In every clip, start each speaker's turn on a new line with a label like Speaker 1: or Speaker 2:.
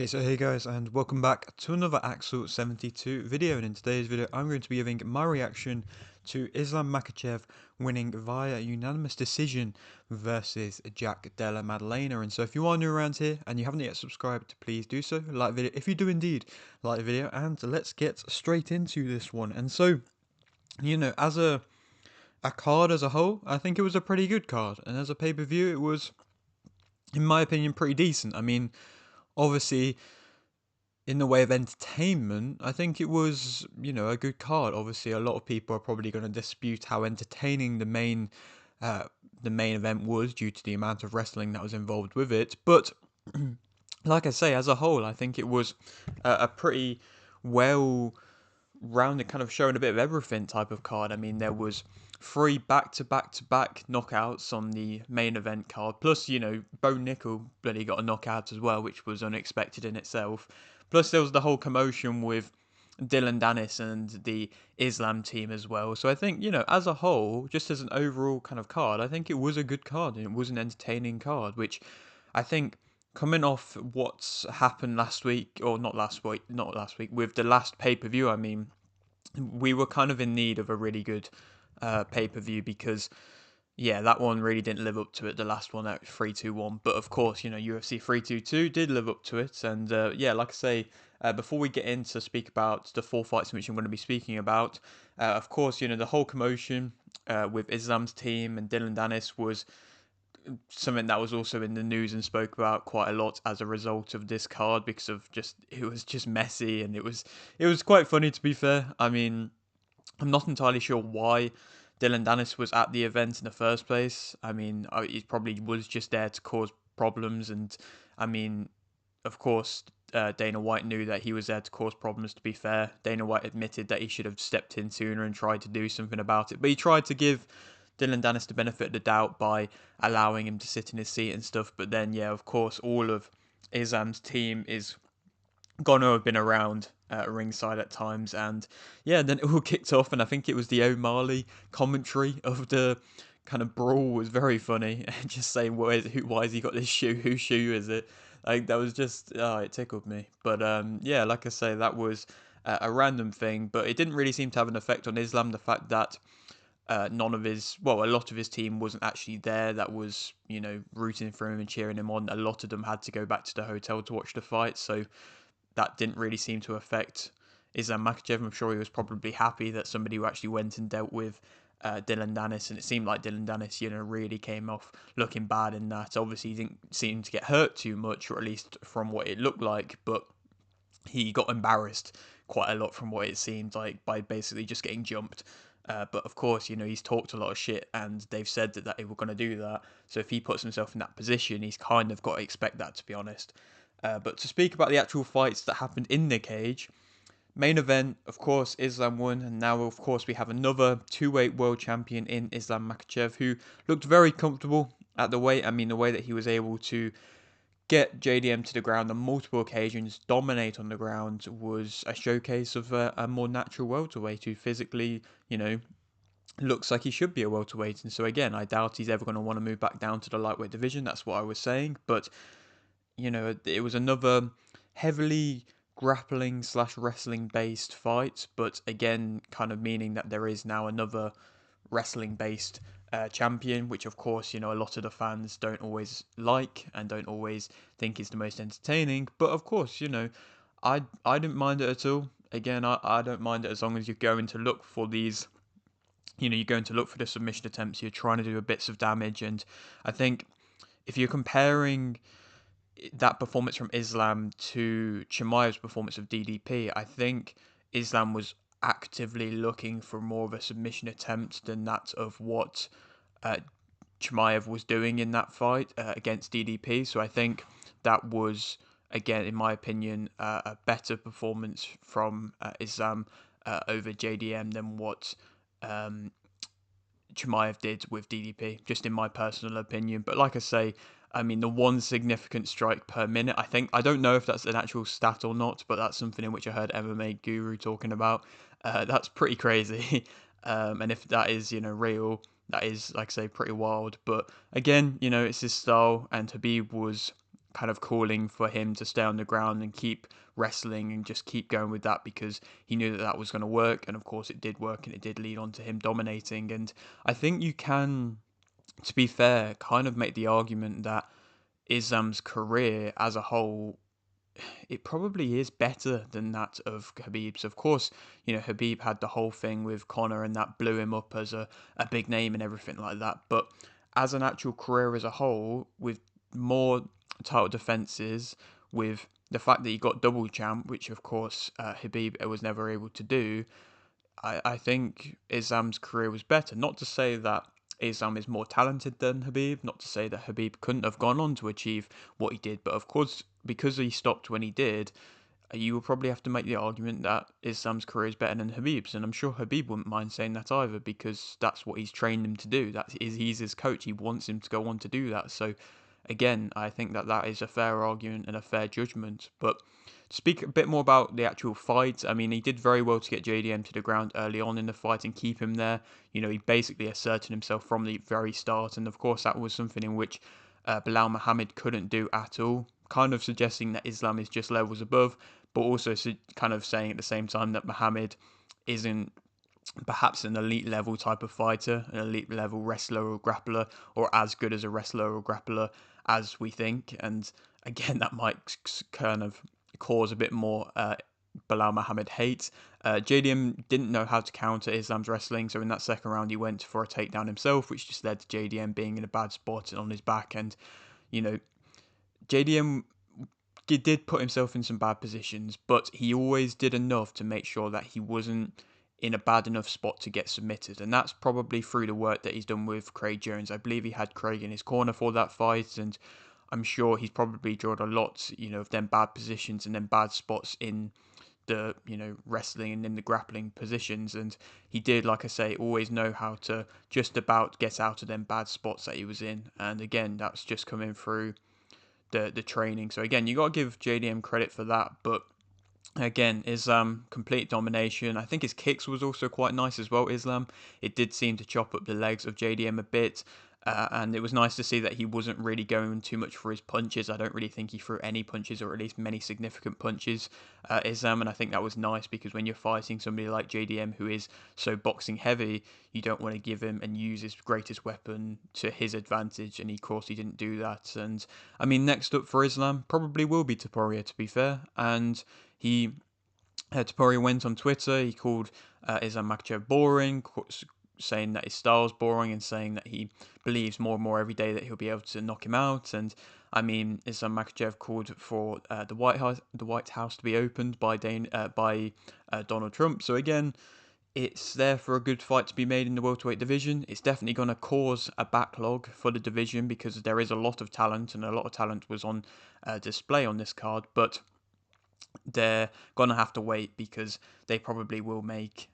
Speaker 1: Okay, so hey guys, and welcome back to another Axel 72 video. And in today's video, I'm going to be giving my reaction to Islam Makhachev winning via unanimous decision versus Jack Della Maddalena. And so, if you are new around here and you haven't yet subscribed, please do so. Like the video if you do indeed like the video, and let's get straight into this one. And so, as a card as a whole, I think it was a pretty good card, and as a pay-per-view, it was, in my opinion, pretty decent. I mean, obviously, in the way of entertainment, I think it was, a good card. Obviously, a lot of people are probably going to dispute how entertaining the main event was due to the amount of wrestling that was involved with it. But like I say, as a whole, I think it was a pretty well rounded, kind of showing a bit of everything type of card. I mean, there was three back-to-back knockouts on the main event card. Plus, Bo Nickel bloody got a knockout as well, which was unexpected in itself. Plus, there was the whole commotion with Dillon, Danis and the Islam team as well. So I think, as a whole, just as an overall kind of card, I think it was a good card and it was an entertaining card, which I think, coming off what's happened last week, or not last week, with the last pay-per-view, I mean, we were kind of in need of a really good pay-per-view because, yeah, that one really didn't live up to it. The last one at 321, but of course, UFC 322 did live up to it. And yeah, like I say, before we get into speak about the four fights in which I'm going to be speaking about, of course, the whole commotion with Islam's team and Dylan Danis was something that was also in the news and spoke about quite a lot as a result of this card, because of just, it was just messy, and it was quite funny, to be fair. I mean, I'm not entirely sure why Dylan Danis was at the event in the first place. I mean, he probably was just there to cause problems, and I mean, of course, Dana White knew that he was there to cause problems, to be fair. Dana White admitted that he should have stepped in sooner and tried to do something about it, but he tried to give Dylan Danis the benefit of the doubt by allowing him to sit in his seat and stuff. But then, yeah, of course, all of Islam's team is gonna have been around ringside at times, and yeah, then it all kicked off, and I think it was the O'Malley commentary of the kind of brawl was very funny. Just saying, why has he got this shoe? Whose shoe is it? Like, that was just, oh, it tickled me. But yeah, like I say, that was a random thing, but it didn't really seem to have an effect on Islam. The fact that a lot of his team wasn't actually there, that was, rooting for him and cheering him on. A lot of them had to go back to the hotel to watch the fight, so that didn't really seem to affect Islam Makhachev. I'm sure he was probably happy that somebody who actually went and dealt with Dylan Danis, and it seemed like Dylan Danis, really came off looking bad in that. Obviously, he didn't seem to get hurt too much, or at least from what it looked like, but he got embarrassed quite a lot from what it seemed like by basically just getting jumped. But of course, he's talked a lot of shit, and they've said that they were going to do that. So if he puts himself in that position, he's kind of got to expect that, to be honest. But to speak about the actual fights that happened in the cage, main event, of course, Islam won, and now, of course, we have another two-weight world champion in Islam Makhachev, who looked very comfortable at the weight. I mean, the way that he was able to get JDM to the ground on multiple occasions, dominate on the ground, was a showcase of a more natural welterweight who physically, looks like he should be a welterweight. And so again, I doubt he's ever going to want to move back down to the lightweight division. That's what I was saying. But, it was another heavily grappling slash wrestling based fight. But again, kind of meaning that there is now another wrestling based champion, which of course, a lot of the fans don't always like and don't always think is the most entertaining. But of course, I didn't mind it at all. Again, I don't mind it as long as you're going to look for these, you're going to look for the submission attempts, you're trying to do bits of damage. And I think if you're comparing that performance from Islam to Chimaev's performance of DDP, I think Islam was actively looking for more of a submission attempt than that of what Chimaev was doing in that fight against DDP. So I think that was, again, in my opinion, a better performance from Islam over JDM than what Chimaev did with DDP, just in my personal opinion. But like I say, I mean, the one significant strike per minute, I don't know if that's an actual stat or not, but that's something in which I heard MMA Guru talking about. That's pretty crazy. And if that is, real, that is, like I say, pretty wild. But again, it's his style, and Khabib was kind of calling for him to stay on the ground and keep wrestling and just keep going with that because he knew that that was going to work. And of course, it did work, and it did lead on to him dominating. And I think you can, to be fair, kind of make the argument that Islam's career as a whole, it probably is better than that of Khabib's. Of course, Khabib had the whole thing with Conor and that blew him up as a big name and everything like that. But as an actual career as a whole, with more title defenses, with the fact that he got double champ, which of course Khabib was never able to do, I think Islam's career was better. Not to say that Islam is more talented than Khabib, not to say that Khabib couldn't have gone on to achieve what he did, but of course, because he stopped when he did, you will probably have to make the argument that Islam's career is better than Khabib's, and I'm sure Khabib wouldn't mind saying that either, because that's what he's trained him to do. He's his coach. He wants him to go on to do that. So, again, I think that that is a fair argument and a fair judgment. But to speak a bit more about the actual fight, I mean, he did very well to get JDM to the ground early on in the fight and keep him there. He basically asserted himself from the very start, and of course, that was something in which Bilal Muhammad couldn't do at all, kind of suggesting that Islam is just levels above, but also kind of saying at the same time that Muhammad isn't perhaps an elite level type of fighter, an elite level wrestler or grappler, or as good as a wrestler or grappler as we think. And again, that might kind of cause a bit more Bilal Muhammad hate. JDM didn't know how to counter Islam's wrestling, so in that second round he went for a takedown himself, which just led to JDM being in a bad spot on his back. And you know, JDM did put himself in some bad positions, but he always did enough to make sure that he wasn't in a bad enough spot to get submitted. And that's probably through the work that he's done with Craig Jones. I believe he had Craig in his corner for that fight, and I'm sure he's probably drawn a lot, of them bad positions and then bad spots in the, wrestling and in the grappling positions. And he did, like I say, always know how to just about get out of them bad spots that he was in. And again, that's just coming through the training. So again, you got to give JDM credit for that. But again, Islam, complete domination. I think his kicks was also quite nice as well, Islam. It did seem to chop up the legs of JDM a bit. And it was nice to see that he wasn't really going too much for his punches. I don't really think he threw any punches, or at least many significant punches, Islam. And I think that was nice, because when you're fighting somebody like JDM, who is so boxing heavy, you don't want to give him and use his greatest weapon to his advantage. And of course, he didn't do that. And I mean, next up for Islam probably will be Topuria, to be fair. And Topuria went on Twitter. He called Islam Makhachev boring, saying that his style's boring, and saying that he believes more and more every day that he'll be able to knock him out. And I mean, Islam Makhachev called for the White House to be opened by Donald Trump. So again, it's there for a good fight to be made in the welterweight division. It's definitely going to cause a backlog for the division, because there is a lot of talent, and a lot of talent was on display on this card. But they're going to have to wait, because they probably will make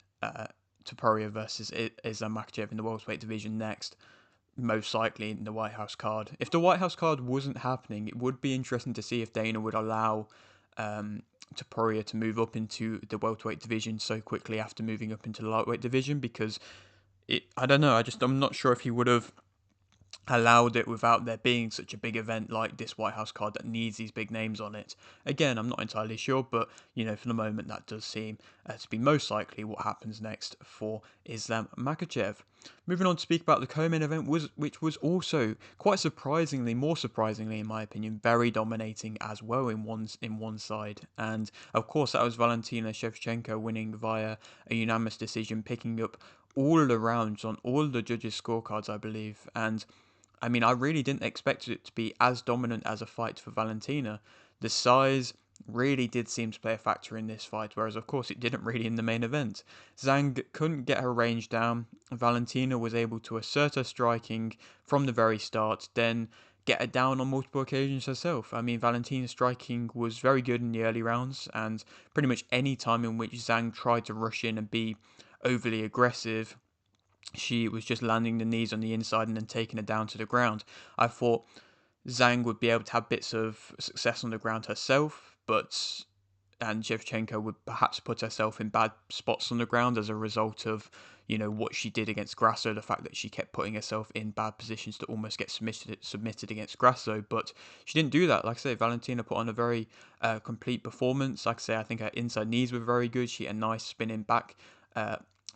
Speaker 1: Topuria versus Islam Makhachev in the welterweight division next, most likely in the White House card. If the White House card wasn't happening, it would be interesting to see if Dana would allow Topuria to move up into the welterweight division so quickly after moving up into the lightweight division, because I don't know, I'm not sure if he would have allowed it without there being such a big event like this White House card that needs these big names on it. Again, I'm not entirely sure, but for the moment that does seem to be most likely what happens next for Islam Makhachev. Moving on to speak about the co-main event, which was also quite surprisingly, more surprisingly in my opinion, very dominating as well in one side. And of course, that was Valentina Shevchenko winning via a unanimous decision, picking up all the rounds on all the judges' scorecards, I believe. And I mean, I really didn't expect it to be as dominant as a fight for Valentina. The size really did seem to play a factor in this fight, whereas of course it didn't really in the main event. Zhang couldn't get her range down. Valentina was able to assert her striking from the very start, then get her down on multiple occasions herself. I mean, Valentina's striking was very good in the early rounds, and pretty much any time in which Zhang tried to rush in and be overly aggressive, she was just landing the knees on the inside and then taking her down to the ground. I thought Zhang would be able to have bits of success on the ground herself, but and Shevchenko would perhaps put herself in bad spots on the ground as a result of, what she did against Grasso, the fact that she kept putting herself in bad positions to almost get submitted against Grasso, but she didn't do that. Like I say, Valentina put on a very complete performance. Like I say, I think her inside knees were very good. She had a nice spinning back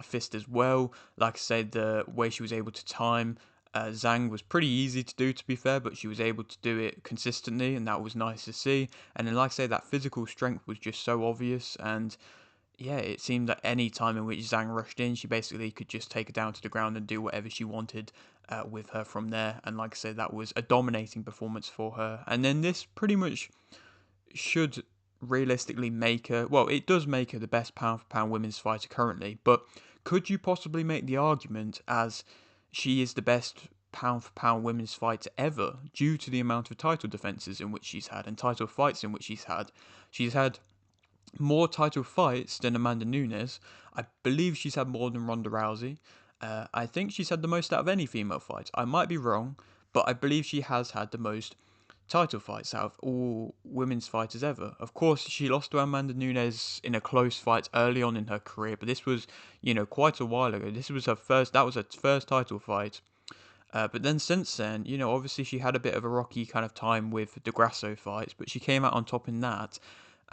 Speaker 1: fist as well. Like I said, the way she was able to time Zhang was pretty easy to do, to be fair, but she was able to do it consistently, and that was nice to see. And then, like I say, that physical strength was just so obvious, and yeah, it seemed that any time in which Zhang rushed in, she basically could just take her down to the ground and do whatever she wanted with her from there. And like I said, that was a dominating performance for her. And then this pretty much should realistically make her, well, it does make her the best pound for pound women's fighter currently, but could you possibly make the argument as she is the best pound for pound women's fighter ever due to the amount of title defenses in which she's had and title fights in which she's had? She's had more title fights than Amanda Nunes. I believe she's had more than Ronda Rousey. I think she's had the most out of any female fight. I might be wrong, but I believe she has had the most title fights out of all women's fighters ever. Of course, she lost to Amanda Nunes in a close fight early on in her career, but this was, quite a while ago. That was her first title fight. But then since then, obviously she had a bit of a rocky kind of time with the Grasso fights, but she came out on top in that.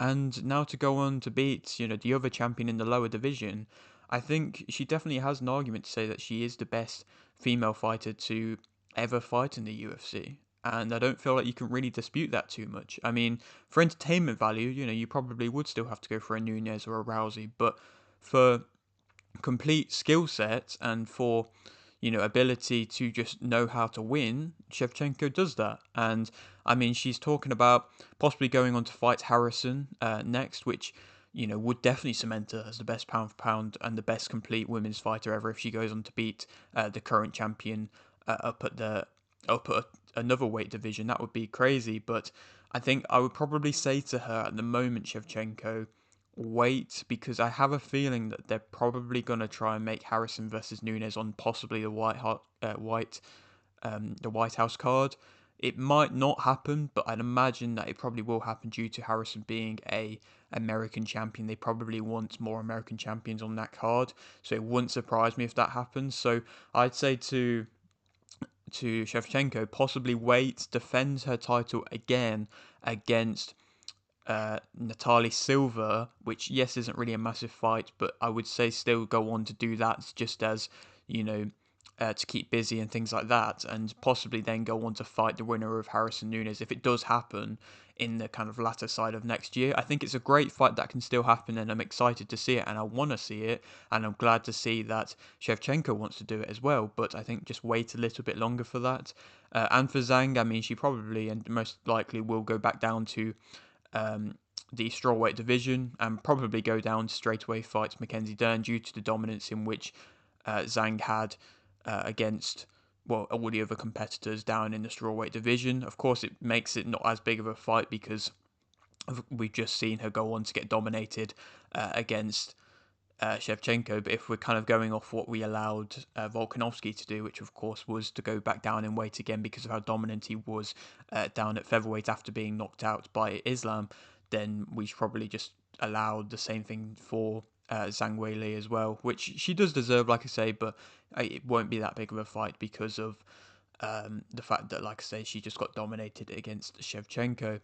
Speaker 1: And now to go on to beat, the other champion in the lower division, I think she definitely has an argument to say that she is the best female fighter to ever fight in the UFC. And I don't feel like you can really dispute that too much. I mean, for entertainment value, you probably would still have to go for a Nunes or a Rousey, but for complete skill set and for ability to just know how to win, Shevchenko does that. And I mean, she's talking about possibly going on to fight Harrison next, which would definitely cement her as the best pound for pound and the best complete women's fighter ever if she goes on to beat the current champion up at another weight division. That would be crazy. But I think I would probably say to her at the moment, Shevchenko, wait, because I have a feeling that they're probably going to try and make Harrison versus Nunes on possibly the White House card. It might not happen, but I'd imagine that it probably will happen due to Harrison being a American champion. They probably want more American champions on that card, so it wouldn't surprise me if that happens. So I'd say to Shevchenko, possibly wait, defends her title again against Natalie Silva, which yes isn't really a massive fight, but I would say still go on to do that just as to keep busy and things like that, and possibly then go on to fight the winner of Harrison Nunes if it does happen in the kind of latter side of next year. I think it's a great fight that can still happen, and I'm excited to see it, and I want to see it, and I'm glad to see that Shevchenko wants to do it as well. But I think just wait a little bit longer for that. And for Zhang, I mean, she probably and most likely will go back down to the strawweight division and probably go down straight away fight Mackenzie Dern due to the dominance in which Zhang had against all the other competitors down in the strawweight division. Of course, it makes it not as big of a fight because we've just seen her go on to get dominated against Shevchenko. But if we're kind of going off what we allowed Volkanovski to do, which of course was to go back down in weight again because of how dominant he was down at featherweight after being knocked out by Islam, then we should probably just allowed the same thing for Zhang Weili as well, which she does deserve, like I say, but it won't be that big of a fight because of the fact that, like I say, she just got dominated against Shevchenko.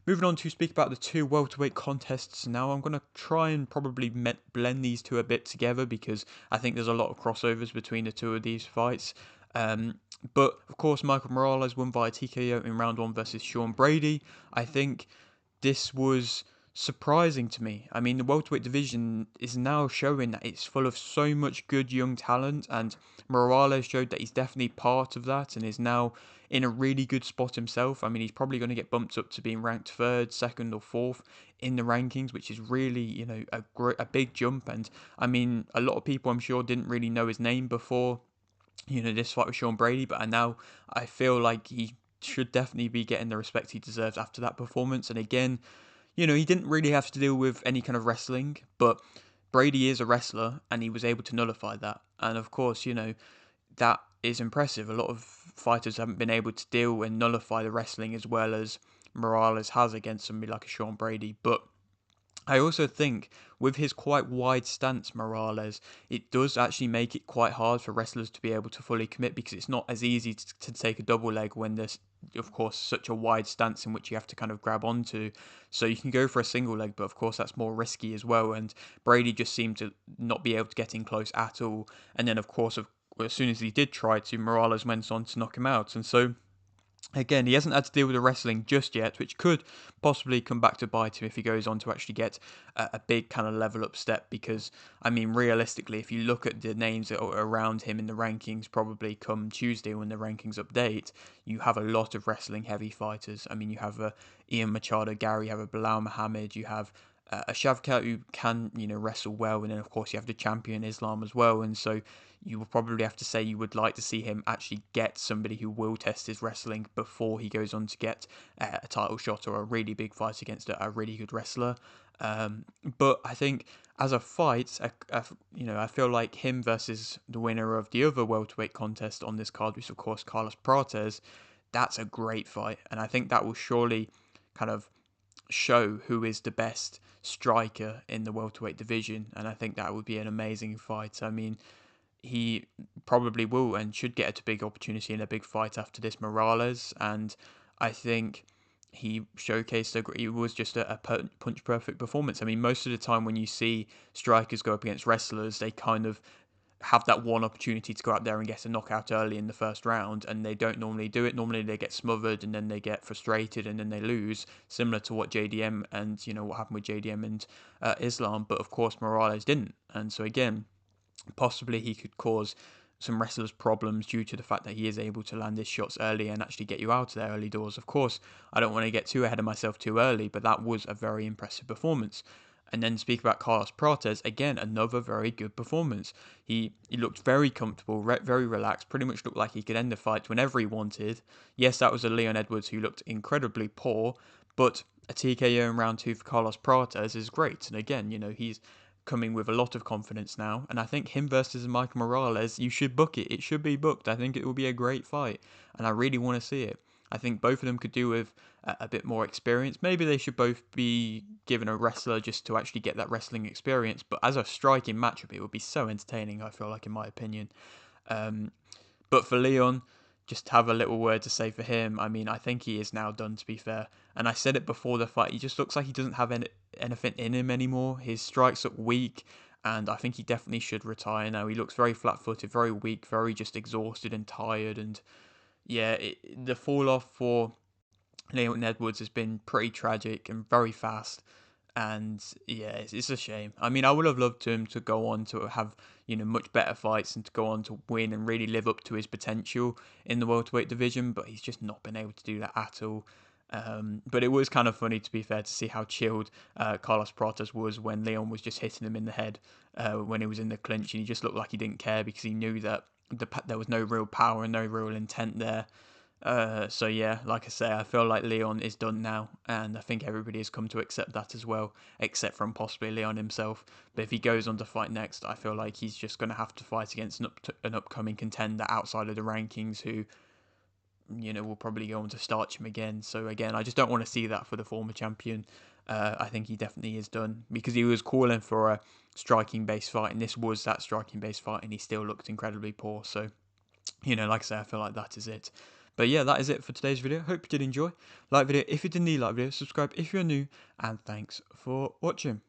Speaker 1: Moving on to speak about the two welterweight contests now, I'm going to try and probably blend these two a bit together because I think there's a lot of crossovers between the two of these fights. But, of course, Michael Morales won via TKO in round one versus Sean Brady. I think this was surprising to me. I mean, the welterweight division is now showing that it's full of so much good young talent, and Morales showed that he's definitely part of that and is now in a really good spot himself. I mean, he's probably going to get bumped up to being ranked third, second, or fourth in the rankings, which is really, a big jump. And I mean, a lot of people, I'm sure, didn't really know his name before, this fight with Sean Brady, but now I feel like he should definitely be getting the respect he deserves after that performance. And again, he didn't really have to deal with any kind of wrestling, but Brady is a wrestler and he was able to nullify that. And of course, that is impressive. A lot of fighters haven't been able to deal and nullify the wrestling as well as Morales has against somebody like a Sean Brady. But I also think with his quite wide stance, Morales, it does actually make it quite hard for wrestlers to be able to fully commit, because it's not as easy to take a double leg when there's, of course, such a wide stance in which you have to kind of grab onto. So you can go for a single leg, but of course that's more risky as well. And Brady just seemed to not be able to get in close at all. And then, of course, as soon as he did try to, Morales went on to knock him out. And so again, he hasn't had to deal with the wrestling just yet, which could possibly come back to bite him if he goes on to actually get a big kind of level up step. Because, I mean, realistically, if you look at the names that are around him in the rankings, probably come Tuesday when the rankings update, you have a lot of wrestling heavy fighters. I mean, you have Ian Machado, Gary, you have a Bilal Muhammad, you have a Shavkat who can, wrestle well, and then of course you have the champion Islam as well. And so you will probably have to say you would like to see him actually get somebody who will test his wrestling before he goes on to get a title shot or a really big fight against a really good wrestler. But I think as a fight, I feel like him versus the winner of the other welterweight contest on this card, which is of course Carlos Prates, that's a great fight, and I think that will surely kind of show who is the best striker in the welterweight division, and I think that would be an amazing fight. I mean, he probably will and should get a big opportunity in a big fight after this Morales, and I think he showcased it was just a punch perfect performance. I mean, most of the time when you see strikers go up against wrestlers, they kind of have that one opportunity to go out there and get a knockout early in the first round, and they don't normally do it. Normally they get smothered and then they get frustrated and then they lose, similar to what JDM and what happened with JDM and Islam. But of course Morales didn't, and so again, possibly he could cause some wrestlers problems due to the fact that he is able to land his shots early and actually get you out of there early doors. Of course, I don't want to get too ahead of myself too early, but that was a very impressive performance. And then speak about Carlos Prates, again, another very good performance. He looked very comfortable, very relaxed, pretty much looked like he could end the fight whenever he wanted. Yes, that was a Leon Edwards who looked incredibly poor, but a TKO in round two for Carlos Prates is great. And again, he's coming with a lot of confidence now. And I think him versus Michael Morales, you should book it. It should be booked. I think it will be a great fight. And I really want to see it. I think both of them could do with a bit more experience. Maybe they should both be given a wrestler just to actually get that wrestling experience. But as a striking matchup, it would be so entertaining, I feel like, in my opinion. Um, but for Leon, just have a little word to say for him. I mean, I think he is now done, to be fair. And I said it before the fight, he just looks like he doesn't have anything in him anymore. His strikes look weak, and I think he definitely should retire now. He looks very flat-footed, very weak, very just exhausted and tired. And yeah, the fall-off for Leon Edwards has been pretty tragic and very fast. And yeah, it's a shame. I mean, I would have loved him to go on to have much better fights and to go on to win and really live up to his potential in the welterweight division, but he's just not been able to do that at all. But it was kind of funny, to be fair, to see how chilled Carlos Prates was when Leon was just hitting him in the head when he was in the clinch, and he just looked like he didn't care because he knew that there was no real power and no real intent there. So yeah, like I say, I feel like Leon is done now, and I think everybody has come to accept that as well, except from possibly Leon himself. But if he goes on to fight next, I feel like he's just going to have to fight against an upcoming contender outside of the rankings who, will probably go on to starch him again. So again, I just don't want to see that for the former champion. I think he definitely is done because he was calling for a striking based fight, and this was that striking based fight, and he still looked incredibly poor. So like I say, I feel like that is it. But yeah, that is it for today's video. Hope you did enjoy. Like video if you did need like video, subscribe if you're new, and thanks for watching.